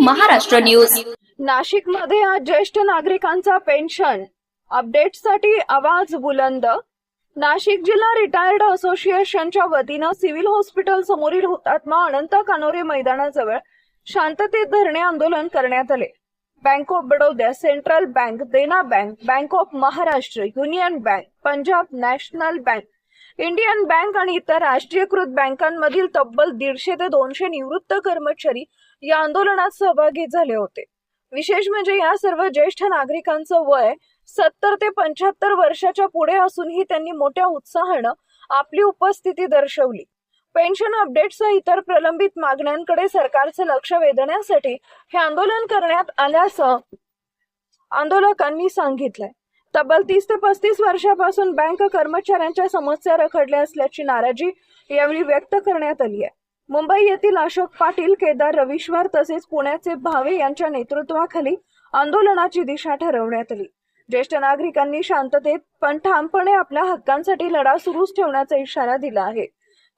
Maharashtra news. नाशिकमध्ये आज ज्येष्ठ नागरिकांचा पेन्शन अपडेटसाठी आवाज बुलंद. नाशिक जिल्हा रिटायर्ड असोसिएशनच्या वतीनं सिव्हिल हॉस्पिटल समोरील हुतात्मा अनंत कानोरे मैदानाजवळ शांततेत धरणे आंदोलन करण्यात आले. Bank of Baroda, central bank, Dena bank, bank of Maharashtra, union bank, Punjab national bank, Indian bank आणि इतर राष्ट्रीयकृत बँकांमधील तब्बल 150 ते 200 निवृत्त कर्मचारी या आंदोलनात सहभागी झाले होते. विशेष म्हणजे या सर्व ज्येष्ठ नागरिकांचं वय 70 ते 75 वर्षाच्या पुढे असूनही त्यांनी मोठ्या उत्साहानं आपली उपस्थिती दर्शवली. पेन्शन अपडेटसह इतर प्रलंबित मागण्यांकडे सरकारचे लक्ष वेधण्यासाठी हे आंदोलन करण्यात आल्याचं आंदोलकांनी सांगितलंय. तब्बल 30 ते 35 वर्षापासून बँक कर्मचाऱ्यांच्या समस्या रखडल्या असल्याची नाराजी यावेळी व्यक्त करण्यात आली आहे. मुंबई येथील अशोक पाटील, केदार रविश्वर तसेच पुण्याचे भावे यांच्या नेतृत्वाखाली आंदोलनाची दिशा ठरवण्यात आली. ज्येष्ठ नागरिकांनी शांततेत पण ठामपणे आपल्या हक्कांसाठी लढा सुरूच ठेवण्याचा इशारा दिला आहे.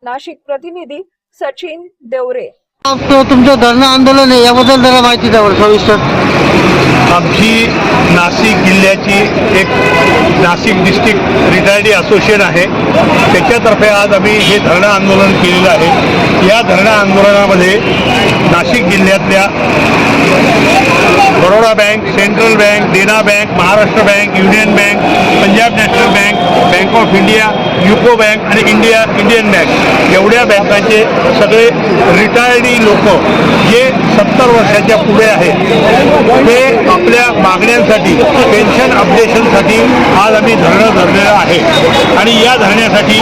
नाशिक प्रतिनिधी सचिन देवरे. तुमचं धरणं आंदोलन आहे, याबद्दल जरा माहिती द्या सविस्तर. आमची नाशिक जिल्ह्याची एक नाशिक डिस्ट्रिक्ट रिटायर्ड असोसिएशन आहे, त्याच्यातर्फे आज आम्ही हे धरणं आंदोलन केलेलं आहे. या धरणं आंदोलनामध्ये नाशिक जिल्ह्यातल्या Baroda bank, central bank, Dena bank, Maharashtra bank, union bank, Punjab national bank, bank of India, UCO bank आणि इंडियन बँक एवढ्या बँकांचे सगळे रिटायर्डी लोक जे 70 वर्षाच्या पुढे आहेत ते आपल्या मागण्यांसाठी, पेन्शन अपडेशनसाठी आज आम्ही धरणं धरलेलं आहे. आणि या धरण्यासाठी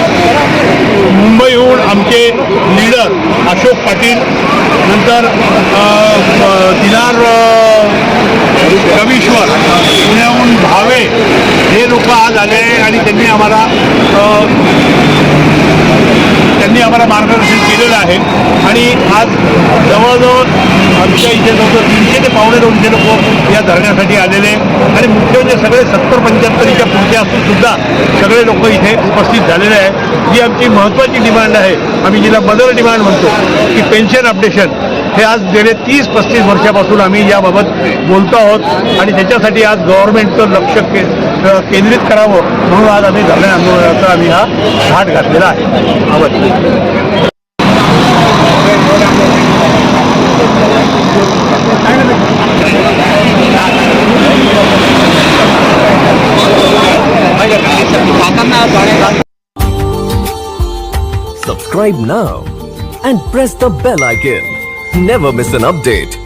मुंबईहून आमचे लीडर अशोक पाटील, नंतर दिनार रविश्वर, पुण्याहून भावे हे लोक आज आले आणि त्यांनी आम्हाला मार्गदर्शन केलेलं आहे. आणि आज जवळजवळ आमच्या इथे जवळजवळ 300 ते 250 लोक या धरण्यासाठी आलेले आणि मुख्य म्हणजे सगळे 70-75च्या पुढचे असून सुद्धा सगळे लोक इथे उपस्थित झालेले आहेत. जी आमची महत्त्वाची डिमांड आहे, आम्ही जिला मदर डिमांड म्हणतो, की पेन्शन अपडेशन हे आज गेले 30-35 वर्षापासून आम्ही याबाबत बोलतो आहोत आणि त्याच्यासाठी आज गव्हर्नमेंटचं लक्ष केंद्रित करावं म्हणून आज आम्ही धरणे आंदोलनाचा आम्ही हा घाट घातलेला आहे. Subscribe now and press the bell icon. Never miss an update.